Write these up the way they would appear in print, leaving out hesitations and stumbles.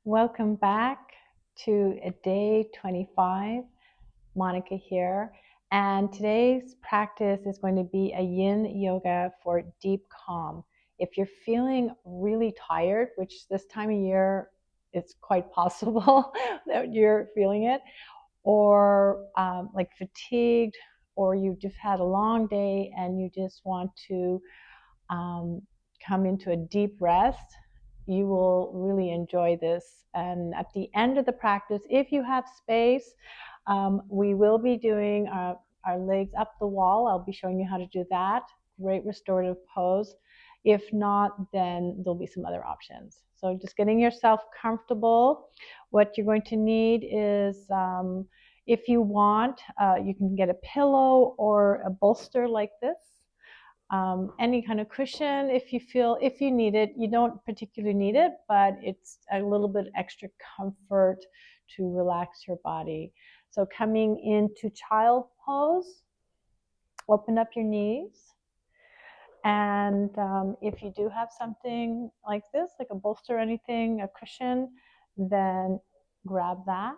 Welcome back to a day 25. Monica here. And today's practice is going to be a Yin Yoga for deep calm. If you're feeling really tired, which this time of year it's quite possible that you're feeling it, or like fatigued, or you just had a long day and you just want to um, come into a deep rest, you will really enjoy this. And at the end of the practice, if you have space, we will be doing our legs up the wall. I'll be showing you how to do that. Great restorative pose. If not, then there'll be some other options. So just getting yourself comfortable. What you're going to need is, if you want, you can get a pillow or a bolster like this. Any kind of cushion if you need it. You don't particularly need it, but it's a little bit extra comfort to relax your body. So coming into child pose, open up your knees. And if you do have something like this, like a bolster or anything, a cushion, then grab that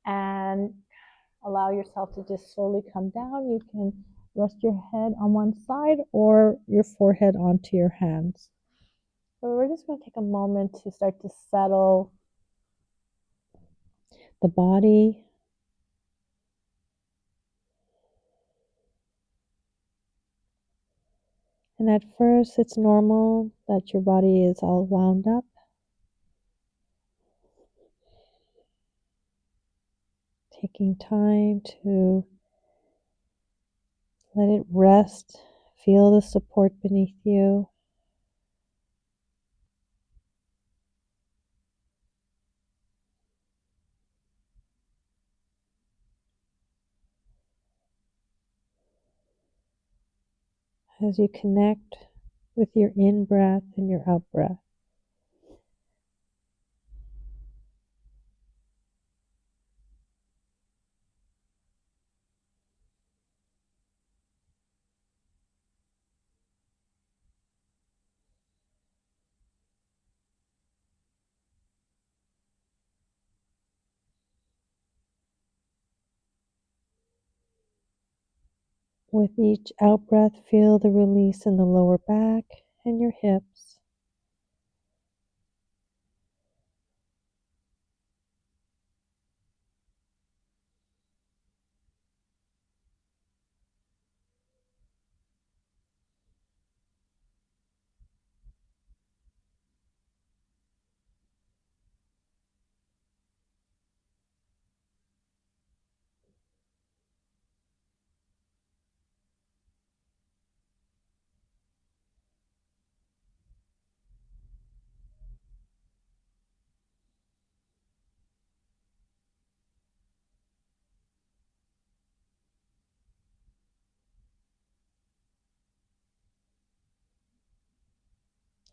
and allow yourself to just slowly come down. You can rest your head on one side or your forehead onto your hands. So we're just going to take a moment to start to settle the body. And at first, it's normal that your body is all wound up. Taking time to let it rest, feel the support beneath you. As you connect with your in breath and your out breath. With each out breath, feel the release in the lower back and your hips.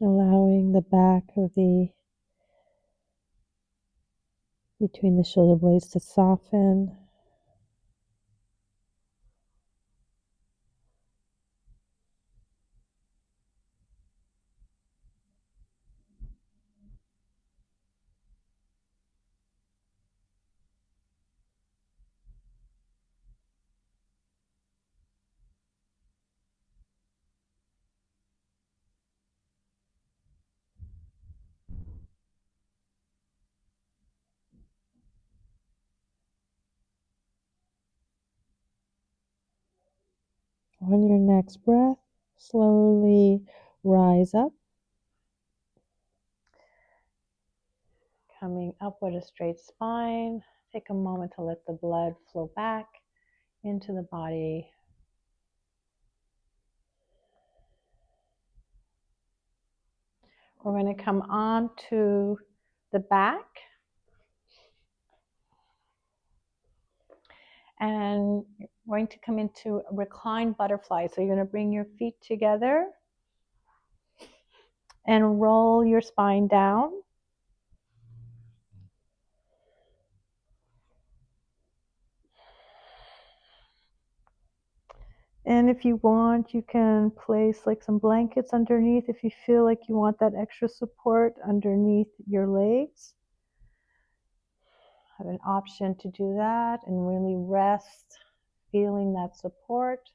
Allowing the back of between the shoulder blades to soften. On your next breath, slowly rise up, coming up with a straight spine. Take a moment to let the blood flow back into the body. We're going to come on to the back and you're going to come into a reclined butterfly. So you're going to bring your feet together and roll your spine down. And if you want, you can place like some blankets underneath if you feel like you want that extra support underneath your legs. have an option to do that and really rest, feeling that support.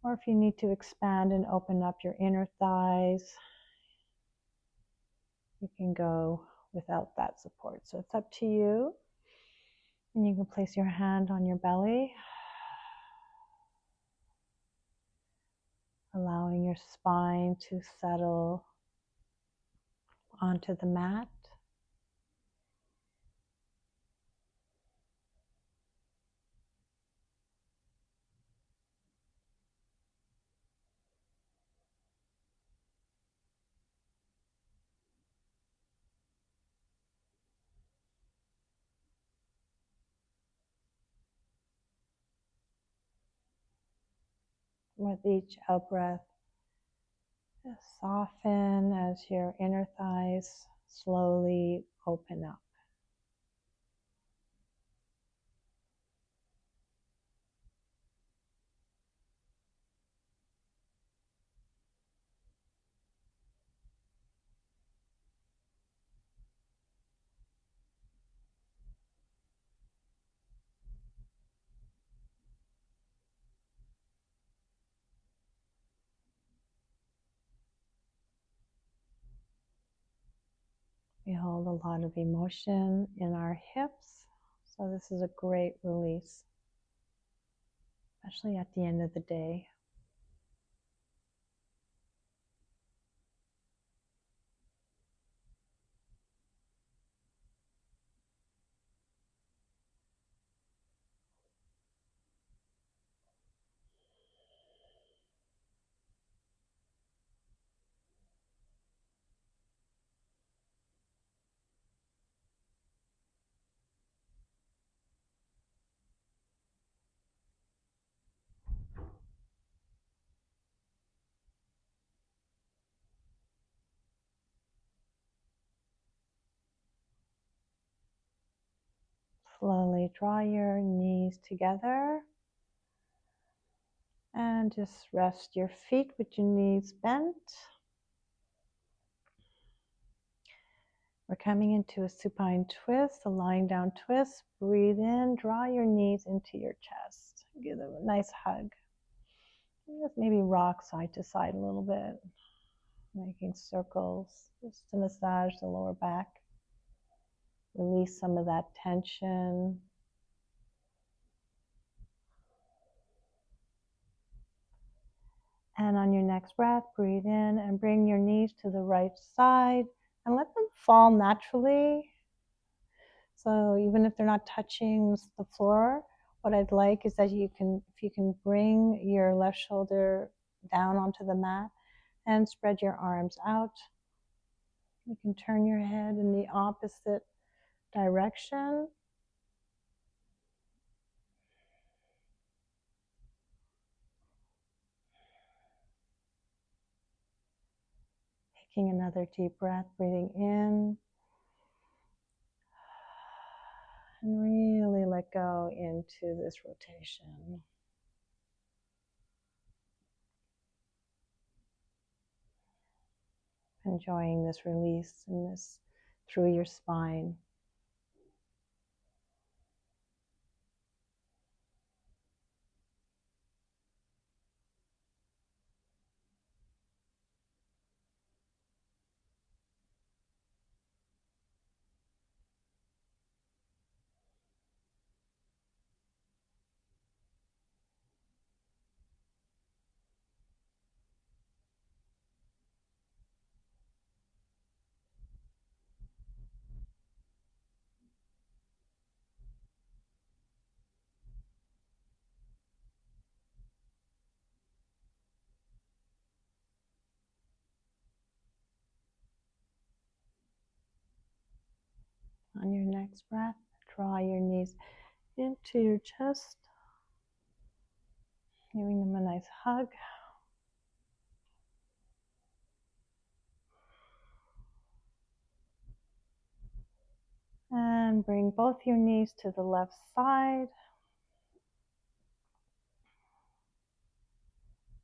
Or if you need to expand and open up your inner thighs, you can go without that support. So it's up to you. And you can place your hand on your belly, allowing your spine to settle onto the mat. With each out breath, just soften as your inner thighs slowly open up. We hold a lot of emotion in our hips, so this is a great release, especially at the end of the day. Slowly draw your knees together and just rest your feet with your knees bent. We're coming into a supine twist, a lying down twist. Breathe in, draw your knees into your chest. Give them a nice hug. Just maybe rock side to side a little bit, making circles just to massage the lower back. Release some of that tension. And on your next breath, breathe in and bring your knees to the right side and let them fall naturally. So even if they're not touching the floor, what I'd like is that if you can bring your left shoulder down onto the mat and spread your arms out. You can turn your head in the opposite direction. Taking another deep breath, breathing in. And really let go into this rotation. Enjoying this release and this through your spine. On your next breath, draw your knees into your chest, giving them a nice hug. And bring both your knees to the left side.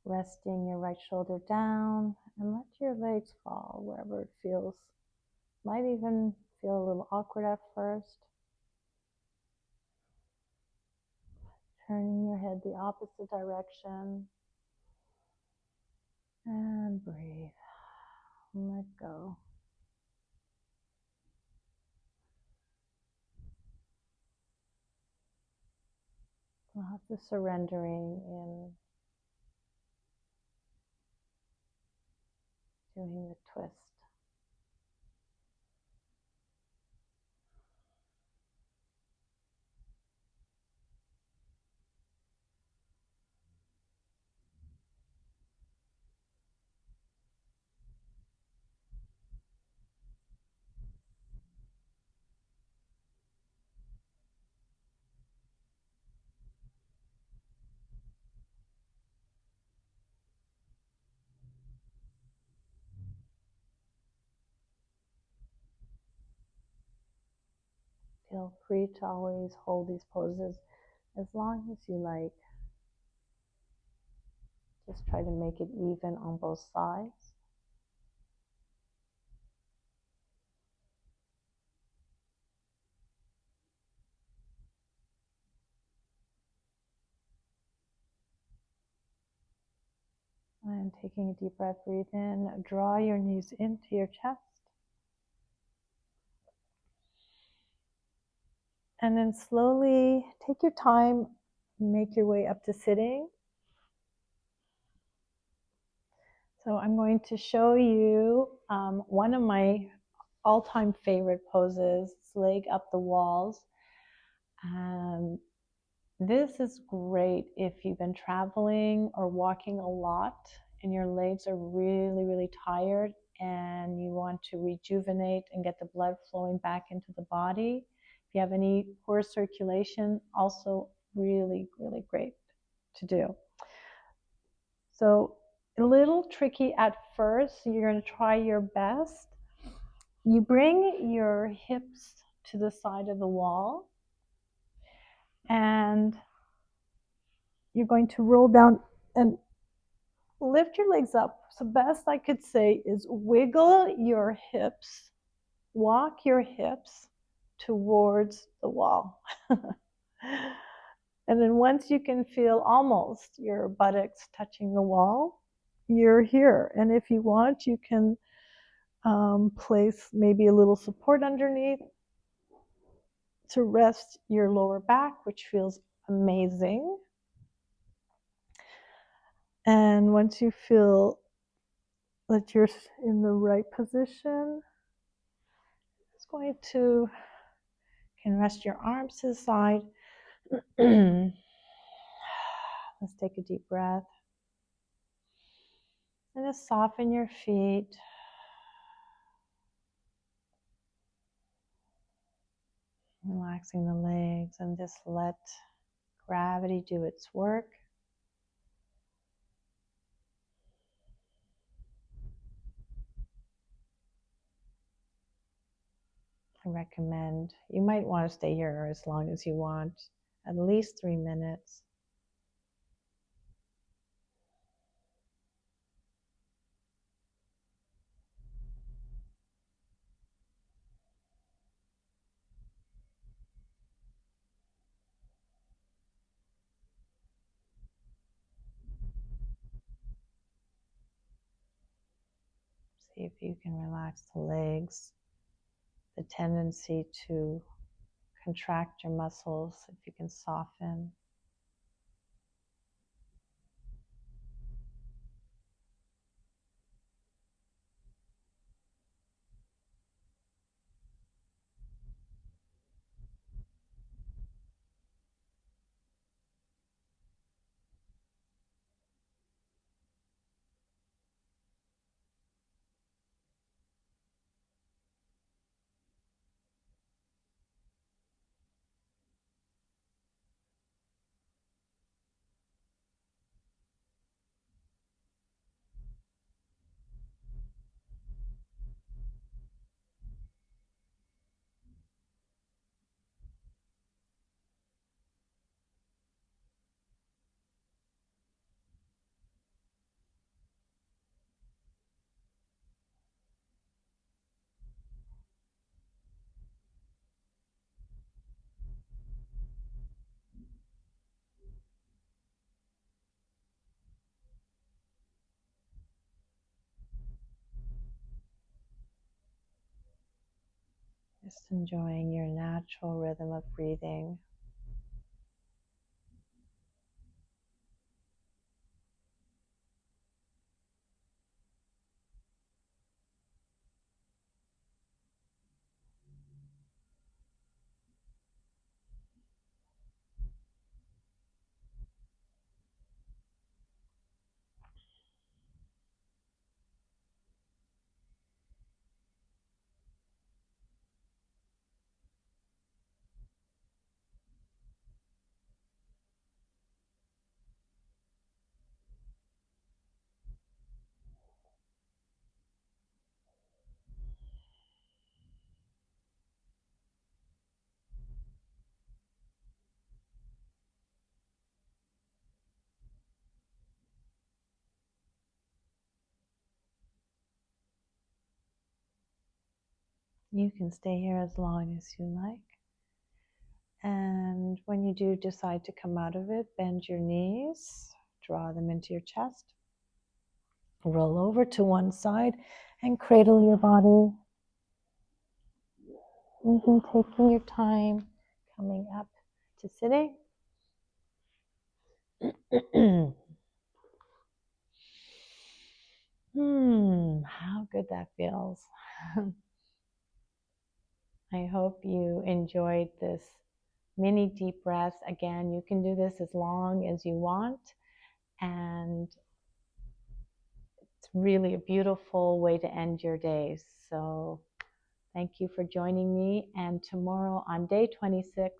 Resting your right shoulder down and let your legs fall wherever it feels. Might even feel a little awkward at first. Turning your head the opposite direction. And breathe. Let go. Lots of surrendering in doing the twist. Feel free to always hold these poses as long as you like. Just try to make it even on both sides. And taking a deep breath, breathe in, draw your knees into your chest. And then slowly take your time, make your way up to sitting. So I'm going to show you one of my all-time favorite poses, leg up the walls. This is great if you've been traveling or walking a lot and your legs are really, really tired and you want to rejuvenate and get the blood flowing back into the body. If you have any poor circulation, also really, really great to do. So a little tricky at first. You're going to try your best. You bring your hips to the side of the wall and you're going to roll down and lift your legs up. So best I could say is wiggle your hips, walk your hips towards the wall. And then once you can feel almost your buttocks touching the wall, you're here. And if you want, you can place maybe a little support underneath to rest your lower back, which feels amazing. And once you feel that you're in the right position, just going to can rest your arms to the side. Let's take a deep breath. And just soften your feet. Relaxing the legs and just let gravity do its work. I recommend, you might want to stay here as long as you want, at least 3 minutes. See if you can relax the legs, the tendency to contract your muscles, if you can soften. Just enjoying your natural rhythm of breathing. You can stay here as long as you like. And when you do decide to come out of it, bend your knees, draw them into your chest, roll over to one side, and cradle your body. Even taking your time coming up to sitting. How good that feels. I hope you enjoyed this mini deep breaths. Again, you can do this as long as you want, and it's really a beautiful way to end your day. So thank you for joining me. And tomorrow on day 26,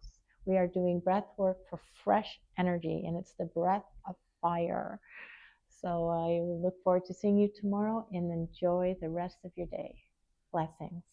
we are doing breath work for fresh energy, and it's the breath of fire. So I look forward to seeing you tomorrow, and enjoy the rest of your day. Blessings.